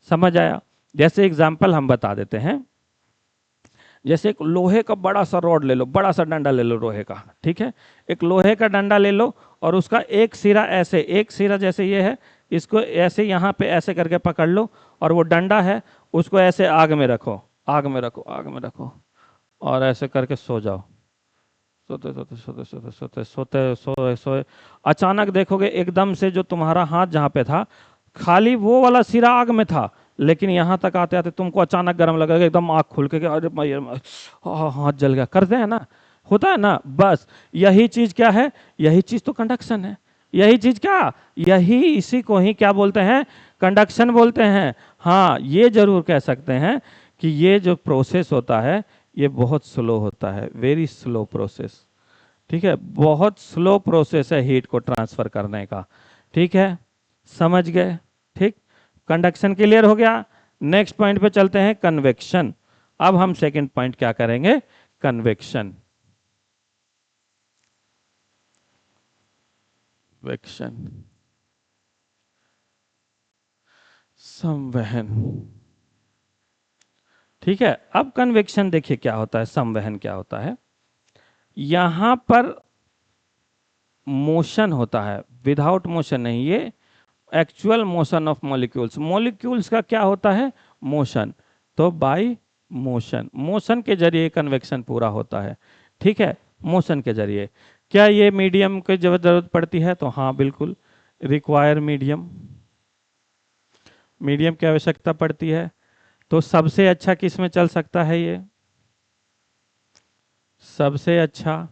समझ आया? जैसे एग्जांपल हम बता देते हैं, जैसे एक लोहे का बड़ा सा रॉड ले लो, बड़ा सा डंडा ले लो लोहे का, ठीक है, एक लोहे का डंडा ले लो और उसका एक सिरा ऐसे, एक सिरा जैसे ये है, इसको ऐसे यहाँ पे ऐसे करके पकड़ लो और वो डंडा है उसको ऐसे आग में रखो, आग में रखो, आग में रखो और ऐसे करके सो जाओ, सोते सोते सोते सोते सोते सोते सोए सोए, अचानक देखोगे एकदम से जो तुम्हारा हाथ जहाँ पे था, खाली वो वाला सिरा आग में था, लेकिन यहाँ तक आते आते तुमको अचानक गर्म लगेगा, एकदम आँख खुल के अरे हाथ जल गया, करते हैं ना, होता है ना। बस यही चीज क्या है? यही चीज तो कंडक्शन है। यही चीज क्या? यही इसी को ही क्या बोलते हैं? कंडक्शन बोलते हैं। हाँ, ये जरूर कह सकते हैं कि ये जो प्रोसेस होता है ये बहुत स्लो होता है, वेरी स्लो प्रोसेस, ठीक है, बहुत स्लो प्रोसेस है हीट को ट्रांसफर करने का, ठीक है, समझ गए? ठीक, कंडक्शन क्लियर हो गया। नेक्स्ट पॉइंट पे चलते हैं, कन्वेक्शन। अब हम सेकंड पॉइंट क्या करेंगे? कन्वेक्शन, वेक्शन, संवहन, ठीक है। अब कन्वेक्शन देखिए क्या होता है, संवहन क्या होता है। यहां पर मोशन होता है, विदाउट मोशन नहीं, ये actual motion of molecules. Molecules का क्या होता है? मोशन। तो बाय मोशन, मोशन के जरिए कन्वेक्शन पूरा होता है, ठीक है, मोशन के जरिए। क्या ये मीडियम की जरूरत पड़ती है? तो हाँ बिल्कुल, रिक्वायर मीडियम, मीडियम की आवश्यकता पड़ती है। तो सबसे अच्छा किस में चल सकता है ये? सबसे अच्छा,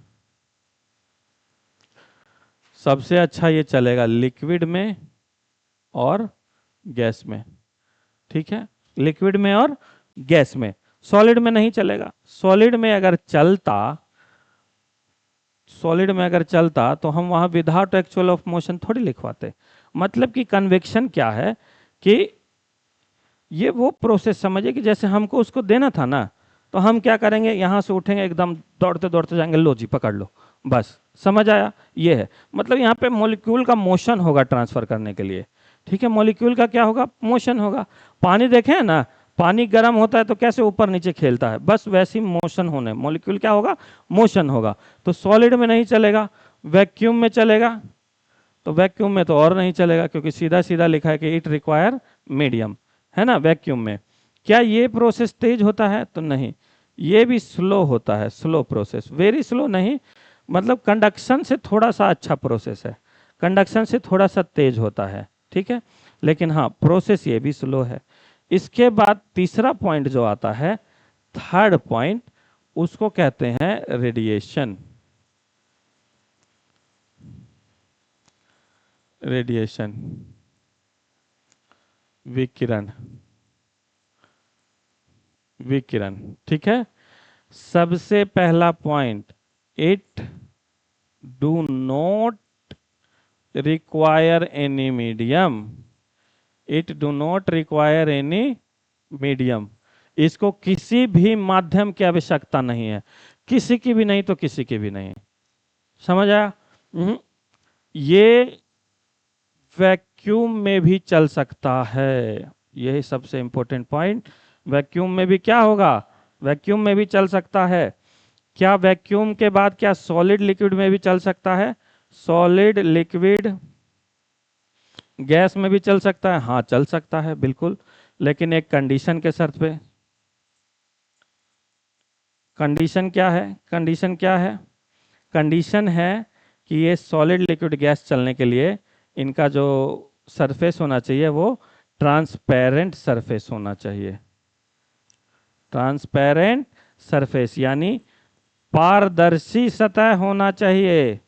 सबसे अच्छा ये चलेगा लिक्विड में और गैस में, ठीक है, लिक्विड में और गैस में, सॉलिड में नहीं चलेगा। सॉलिड में अगर चलता, सॉलिड में अगर चलता तो हम वहां विदाउट एक्चुअल ऑफ मोशन थोड़ी लिखवाते। मतलब कि कन्वेक्शन क्या है कि ये वो प्रोसेस समझिए कि जैसे हमको उसको देना था ना, तो हम क्या करेंगे, यहां से उठेंगे एकदम दौड़ते दौड़ते जाएंगे, लो जी पकड़ लो, बस समझ आया? ये है मतलब यहाँ पे मॉलिक्यूल का मोशन होगा ट्रांसफर करने के लिए, ठीक है, मॉलिक्यूल का क्या होगा? मोशन होगा। पानी देखे है ना, पानी गर्म होता है तो कैसे ऊपर नीचे खेलता है, बस वैसी मोशन होने, मॉलिक्यूल क्या होगा? मोशन होगा। तो सॉलिड में नहीं चलेगा, वैक्यूम में चलेगा। तो वैक्यूम में तो और नहीं चलेगा क्योंकि सीधा सीधा लिखा है कि इट रिक्वायर मीडियम, है ना, वैक्यूम में। क्या ये प्रोसेस तेज होता है? तो नहीं, ये भी स्लो होता है, स्लो प्रोसेस, वेरी स्लो नहीं, मतलब कंडक्शन से थोड़ा सा अच्छा प्रोसेस है, कंडक्शन से थोड़ा सा तेज होता है, ठीक है, लेकिन हाँ प्रोसेस ये भी स्लो है। इसके बाद तीसरा पॉइंट जो आता है, थर्ड पॉइंट, उसको कहते हैं रेडिएशन। रेडिएशन, विकिरण, विकिरण, ठीक है। सबसे पहला point, it do not require any medium, it do not require any medium, इसको किसी भी माध्यम की आवश्यकता नहीं है, किसी की भी नहीं तो किसी की भी नहीं, समझ आया? ये वैक्यूम में भी चल सकता है, यही सबसे इंपॉर्टेंट पॉइंट, वैक्यूम में भी क्या होगा? वैक्यूम में भी चल सकता है। क्या वैक्यूम के बाद क्या सॉलिड लिक्विड में भी चल सकता है? सॉलिड लिक्विड गैस में भी चल सकता है, हाँ चल सकता है बिल्कुल, लेकिन एक कंडीशन के शर्त पे। कंडीशन क्या है? कंडीशन क्या है? कंडीशन है कि ये सॉलिड लिक्विड गैस चलने के लिए इनका जो सरफेस होना चाहिए वो ट्रांसपेरेंट सरफेस होना चाहिए, ट्रांसपेरेंट सरफेस यानी पारदर्शी सतह होना चाहिए,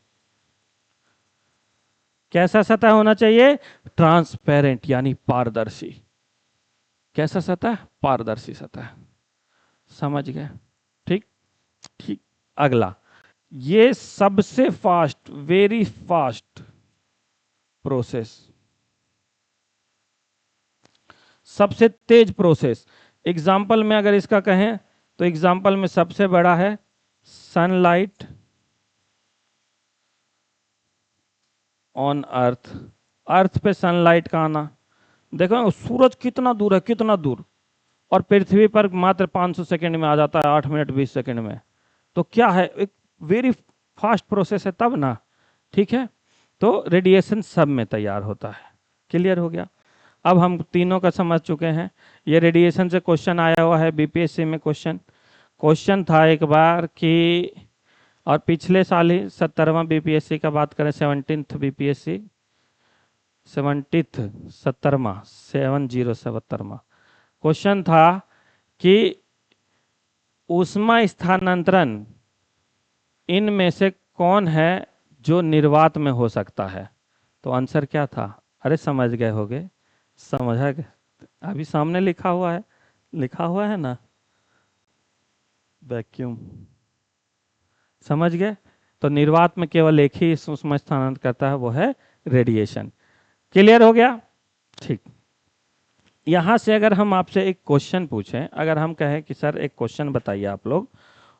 कैसा सतह होना चाहिए? ट्रांसपेरेंट यानी पारदर्शी। कैसा सतह? पारदर्शी सतह। समझ गए? ठीक ठीक। अगला, ये सबसे फास्ट, वेरी फास्ट प्रोसेस, सबसे तेज प्रोसेस। एग्जाम्पल में अगर इसका कहें तो एग्जाम्पल में सबसे बड़ा है सनलाइट ऑन अर्थ। अर्थ पे सनलाइट का आना, देखो सूरज कितना दूर है, कितना दूर, और पृथ्वी पर मात्र 500 सेकंड में आ जाता है, 8 मिनट 20 सेकंड में। तो क्या है, एक वेरी फास्ट प्रोसेस है तब ना। ठीक है, तो रेडिएशन सब में तैयार होता है। क्लियर हो गया? अब हम तीनों का समझ चुके हैं। ये रेडिएशन से क्वेश्चन आया हुआ है बीपीएससी में। क्वेश्चन था एक बार कि, और पिछले साल ही 70वां बीपीएससी का बात करें, 17th बीपीएससी, 70वां 70 क्वेश्चन था कि ऊष्मा स्थानांतरण इनमें से कौन है जो निर्वात में हो सकता है? तो आंसर क्या था? अरे समझ गए होगे, समझा गए? अभी सामने लिखा हुआ है, लिखा हुआ है ना, वैक्यूम। समझ गए? तो निर्वात में केवल एक ही ऊष्मा स्थानांतरण करता है, वो है रेडिएशन। क्लियर हो गया? ठीक। यहां से अगर हम आपसे एक क्वेश्चन पूछें, अगर हम कहें कि सर एक क्वेश्चन बताइए आप लोग,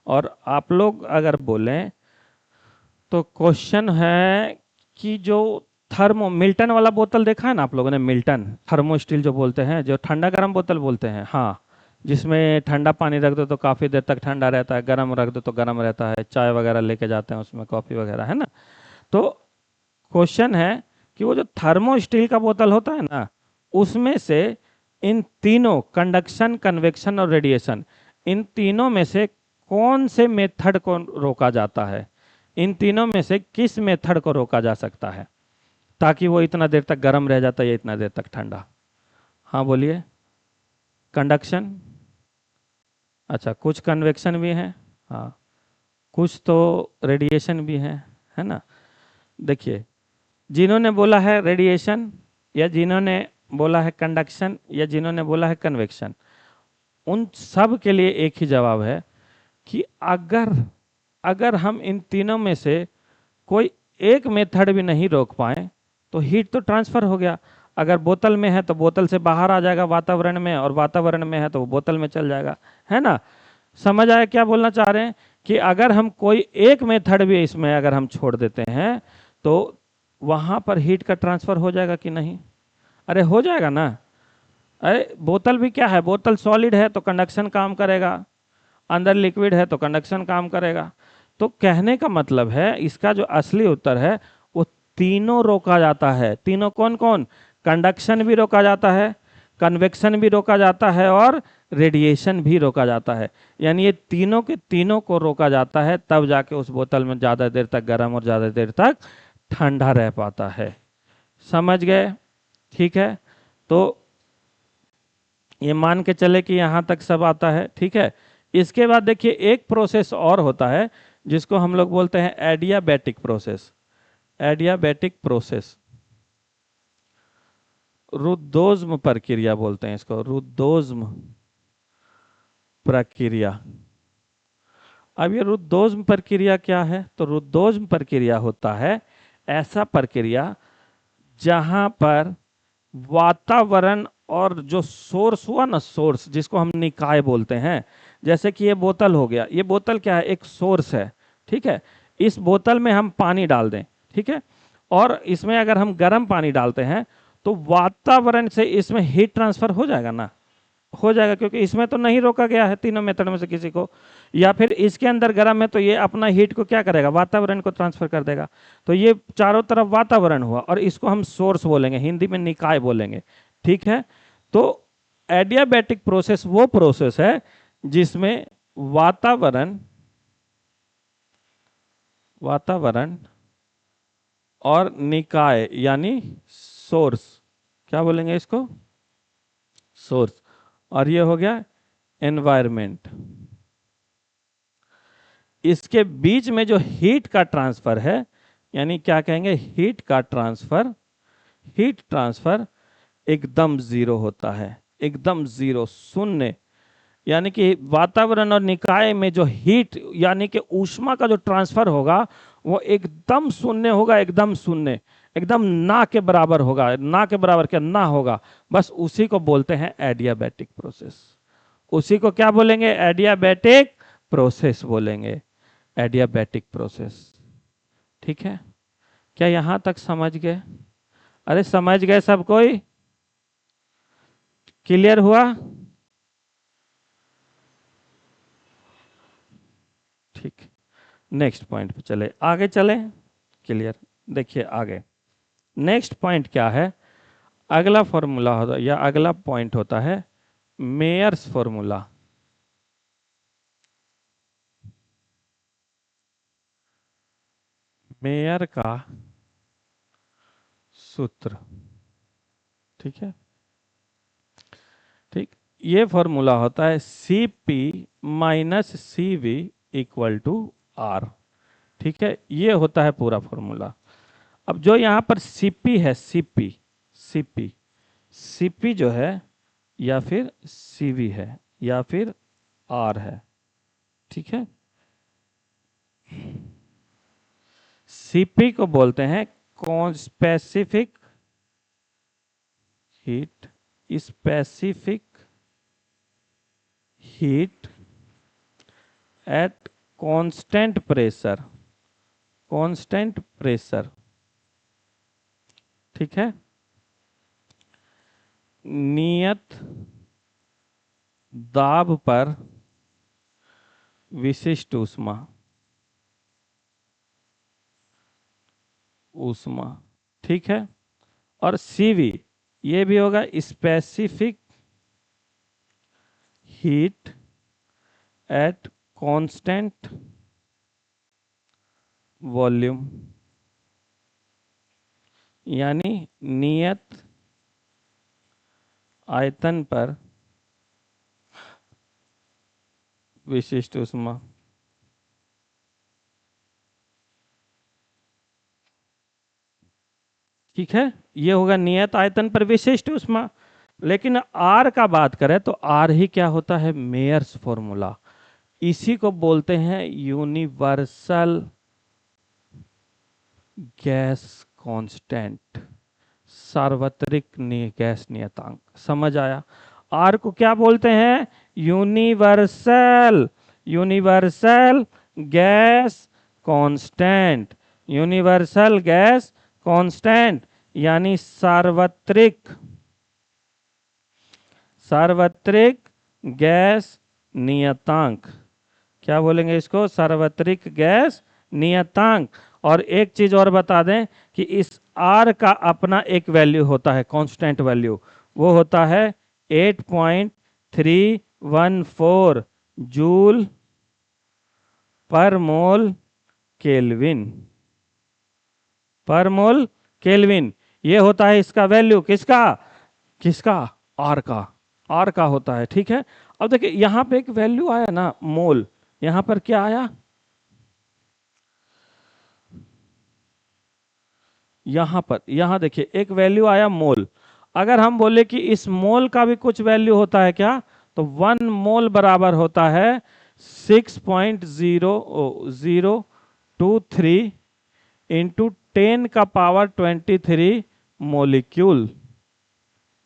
और आप लोग अगर बोलें तो क्वेश्चन है कि जो थर्मो मिल्टन वाला बोतल देखा है ना आप लोगों ने, मिल्टन थर्मो स्टील जो बोलते हैं, जो ठंडा गर्म बोतल बोलते हैं, हाँ, जिसमें ठंडा पानी रख दो तो काफ़ी देर तक ठंडा रहता है, गर्म रख दो तो गर्म रहता है, चाय वगैरह लेके जाते हैं उसमें, कॉफ़ी वगैरह, है ना। तो क्वेश्चन है कि वो जो थर्मो स्टील का बोतल होता है ना, उसमें से इन तीनों, कंडक्शन, कन्वेक्शन और रेडिएशन, इन तीनों में से कौन से मेथड को रोका जाता है? इन तीनों में से किस मेथड को रोका जा सकता है ताकि वो इतना देर तक गर्म रह जाता है या इतना देर तक ठंडा? हाँ बोलिए। कंडक्शन, अच्छा, कुछ कन्वेक्शन भी है, हाँ, कुछ तो रेडिएशन भी है ना। देखिए, जिन्होंने बोला है रेडिएशन, या जिन्होंने बोला है कंडक्शन, या जिन्होंने बोला है कन्वेक्शन, उन सब के लिए एक ही जवाब है कि अगर अगर हम इन तीनों में से कोई एक मेथड भी नहीं रोक पाए तो हीट तो ट्रांसफर हो गया। अगर बोतल में है तो बोतल से बाहर आ जाएगा वातावरण में, और वातावरण में है तो वो बोतल में चल जाएगा, है ना। समझ आया क्या बोलना चाह रहे हैं? कि अगर हम कोई एक मेथड भी इसमें अगर हम छोड़ देते हैं तो वहां पर हीट का ट्रांसफर हो जाएगा कि नहीं? अरे हो जाएगा ना। अरे बोतल भी क्या है, बोतल सॉलिड है तो कंडक्शन काम करेगा, अंदर लिक्विड है तो कंडक्शन काम करेगा। तो कहने का मतलब है, इसका जो असली उत्तर है वो तीनों रोका जाता है। तीनों कौन कौन? कंडक्शन भी रोका जाता है, कन्वेक्शन भी रोका जाता है, और रेडिएशन भी रोका जाता है। यानी ये तीनों के तीनों को रोका जाता है, तब जाके उस बोतल में ज़्यादा देर तक गर्म और ज़्यादा देर तक ठंडा रह पाता है। समझ गए? ठीक है, तो ये मान के चले कि यहाँ तक सब आता है। ठीक है, इसके बाद देखिए एक प्रोसेस और होता है जिसको हम लोग बोलते हैं एडियाबैटिक प्रोसेस। एडियाबैटिक प्रोसेस, रुद्धोष्म प्रक्रिया बोलते हैं इसको, रुद्धोष्म प्रक्रिया। अब ये रुद्धोष्म प्रक्रिया क्या है? तो रुद्धोष्म प्रक्रिया होता है ऐसा प्रक्रिया जहां पर वातावरण और जो सोर्स हुआ ना, सोर्स जिसको हम निकाय बोलते हैं, जैसे कि ये बोतल हो गया, ये बोतल क्या है? एक सोर्स है। ठीक है, इस बोतल में हम पानी डाल दें, ठीक है, और इसमें अगर हम गर्म पानी डालते हैं तो वातावरण से इसमें हीट ट्रांसफर हो जाएगा ना, हो जाएगा, क्योंकि इसमें तो नहीं रोका गया है तीनों मेथड में से किसी को। या फिर इसके अंदर गर्म है तो ये अपना हीट को क्या करेगा? वातावरण को ट्रांसफर कर देगा। तो ये चारों तरफ वातावरण हुआ, और इसको हम सोर्स बोलेंगे, हिंदी में निकाय बोलेंगे। ठीक है, तो एडियाबैटिक प्रोसेस वो प्रोसेस है जिसमें वातावरण वातावरण और निकाय यानी सोर्स, क्या बोलेंगे इसको? सोर्स। और ये हो गया एनवायरमेंट। इसके बीच में जो हीट का ट्रांसफर है यानी क्या कहेंगे, हीट ट्रांसफर एकदम जीरो होता है, एकदम जीरो, शून्य। यानी कि वातावरण और निकाय में जो हीट यानी कि ऊष्मा का जो ट्रांसफर होगा वो एकदम शून्य होगा, एकदम शून्य, एकदम ना के बराबर होगा। ना के बराबर क्या, ना होगा, बस उसी को बोलते हैं एडियाबैटिक प्रोसेस। उसी को क्या बोलेंगे, एडियाबैटिक प्रोसेस बोलेंगे, एडियाबैटिक प्रोसेस। ठीक है, क्या यहां तक समझ गए? अरे समझ गए सब कोई? क्लियर हुआ? ठीक, नेक्स्ट पॉइंट पे चले, आगे चले। क्लियर, देखिए आगे नेक्स्ट पॉइंट क्या है। अगला फॉर्मूला होता या अगला पॉइंट होता है मेयर्स फॉर्मूला। मेयर का सूत्र, ठीक है। ठीक, ये फॉर्मूला होता है Cp minus CV equal to R। ठीक है, ये होता है पूरा फॉर्मूला। अब जो यहाँ पर Cp है, Cp जो है या फिर CV है या फिर R है, ठीक है। Cp को बोलते हैं कौन, specific heat, specific heat at constant pressure, constant pressure, ठीक है। नियत दाब पर विशिष्ट ऊष्मा, ऊष्मा, ठीक है। और CV ये भी होगा specific heat at constant volume, यानी नियत आयतन पर विशिष्ट ऊष्मा। ठीक है, ये होगा नियत आयतन पर विशिष्ट ऊष्मा। लेकिन R का बात करें तो R ही क्या होता है, मेयर्स फॉर्मूला। इसी को बोलते हैं यूनिवर्सल गैस कांस्टेंट, सार्वत्रिक गैस नियतांक। समझ आया? R को क्या बोलते हैं, universal, universal gas constant, universal gas constant, यानी सार्वत्रिक, सार्वत्रिक गैस नियतांक। क्या बोलेंगे इसको, सार्वत्रिक गैस नियतांक। और एक चीज और बता दें कि इस R का अपना एक वैल्यू होता है, कांस्टेंट वैल्यू, वो होता है 8.314 जूल पर मोल केल्विन, पर मोल केल्विन। ये होता है इसका वैल्यू, किसका, किसका, R का, R का होता है, ठीक है। अब देखिए यहां पे एक वैल्यू आया ना, मोल, यहां पर क्या आया, यहां पर, यहां देखिए एक वैल्यू आया मोल। अगर हम बोले कि इस मोल का भी कुछ वैल्यू होता है क्या, तो 1 मोल बराबर होता है 6.0023 इंटू 10 का पावर 23 मोलिक्यूल,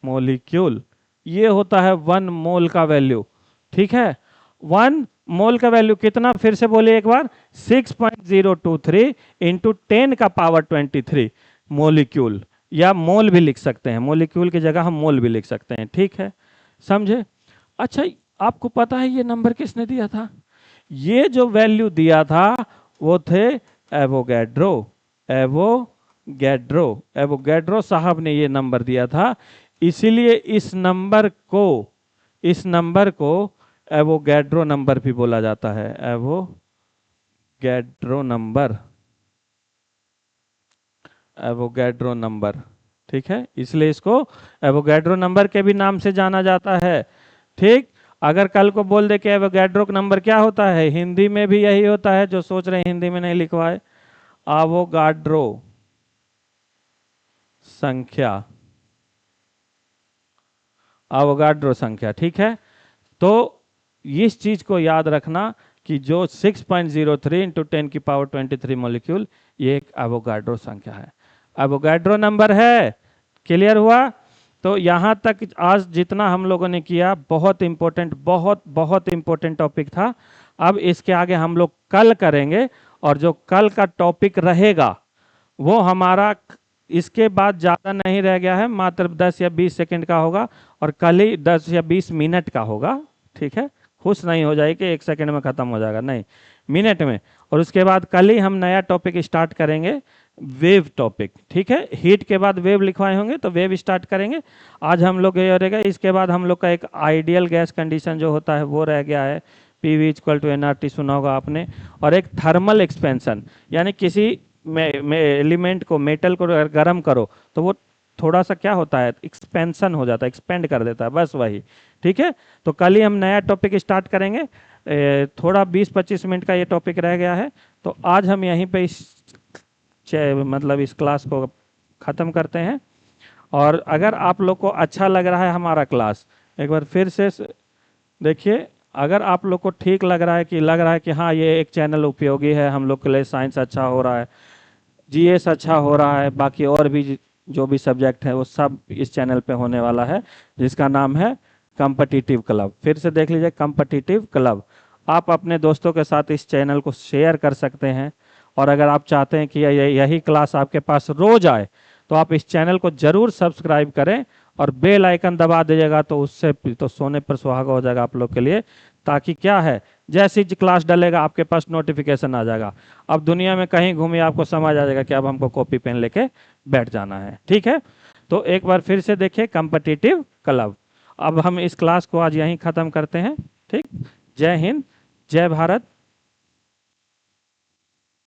मोलिक्यूल। ये होता है 1 मोल का वैल्यू, ठीक है। 1 मोल का वैल्यू कितना, फिर से बोलिए एक बार, 6.023 इंटू 10 का पावर 23 मोलिक्यूल, या मोल भी लिख सकते हैं, मोलिक्यूल की जगह हम मोल भी लिख सकते हैं, ठीक है, समझे। अच्छा, आपको पता है ये नंबर किसने दिया था? ये जो वैल्यू दिया था वो थे एवोगैड्रो, एवोगैड्रो, एवोगैड्रो साहब ने ये नंबर दिया था। इसीलिए इस नंबर को, इस नंबर को एवोगैड्रो नंबर भी बोला जाता है, एवोगैड्रो नंबर, एवोगैड्रो नंबर, ठीक है। इसलिए इसको एवोगैड्रो नंबर के भी नाम से जाना जाता है, ठीक। अगर कल को बोल दे कि एवोगैड्रो नंबर क्या होता है, हिंदी में भी यही होता है, जो सोच रहे हैं हिंदी में नहीं लिखवाए, आवोगाड्रो संख्या, आवोगाड्रो संख्या, ठीक है। तो इस चीज को याद रखना कि जो 6.03 इंटू 10⁻23 मॉलिक्यूल, ये एक एवोगाड्रो संख्या है, एवोगाड्रो नंबर है। क्लियर हुआ? तो यहां तक आज जितना हम लोगों ने किया बहुत इंपॉर्टेंट, बहुत बहुत इंपॉर्टेंट टॉपिक था। अब इसके आगे हम लोग कल करेंगे, और जो कल का टॉपिक रहेगा वो हमारा इसके बाद ज़्यादा नहीं रह गया है, मात्र 10 या 20 सेकंड का होगा, और कल ही 10 या 20 मिनट का होगा, ठीक है। खुश नहीं हो जाए कि 1 सेकंड में ख़त्म हो जाएगा, नहीं, मिनट में। और उसके बाद कल ही हम नया टॉपिक स्टार्ट करेंगे, वेव टॉपिक, ठीक है। हीट के बाद वेव लिखवाए होंगे तो वेव स्टार्ट करेंगे। आज हम लोग ये रहेगा, इसके बाद हम लोग का एक आइडियल गैस कंडीशन जो होता है वो रह गया है, PV = nRT सुना होगा आपने, और एक थर्मल एक्सपेंशन, यानी किसी में एलिमेंट को, मेटल को अगर गर्म करो तो वो थोड़ा सा क्या होता है, एक्सपेंशन हो जाता है, एक्सपेंड कर देता है, बस वही, ठीक है। तो कल ही हम नया टॉपिक स्टार्ट करेंगे। थोड़ा 20-25 मिनट का ये टॉपिक रह गया है, तो आज हम यहीं पे मतलब इस क्लास को ख़त्म करते हैं। और अगर आप लोग को अच्छा लग रहा है हमारा क्लास, एक बार फिर से देखिए, अगर आप लोग को ठीक लग रहा है कि हाँ ये एक चैनल उपयोगी है, हम लोग के लिए साइंस अच्छा हो रहा है, GS अच्छा हो रहा है, बाकी और भी जो भी सब्जेक्ट है वो सब इस चैनल पे होने वाला है, जिसका नाम है कॉम्पिटिटिव क्लब। फिर से देख लीजिए, कॉम्पिटिटिव क्लब। आप अपने दोस्तों के साथ इस चैनल को शेयर कर सकते हैं, और अगर आप चाहते हैं कि यही क्लास आपके पास रोज आए तो आप इस चैनल को जरूर सब्सक्राइब करें और बेल आइकन दबा दीजिएगा, तो उससे तो सोने पर सुहागा हो जाएगा आप लोग के लिए। ताकि क्या है, जैसे ही क्लास डलेगा आपके पास नोटिफिकेशन आ जाएगा। अब दुनिया में कहीं घूमिए आपको समझ आ जाएगा कि अब हमको कॉपी पेन लेके बैठ जाना है, ठीक है। तो एक बार फिर से देखिए, कॉम्पिटिटिव क्लब। अब हम इस क्लास को आज यहीं ख़त्म करते हैं, ठीक। जय हिंद, जय भारत।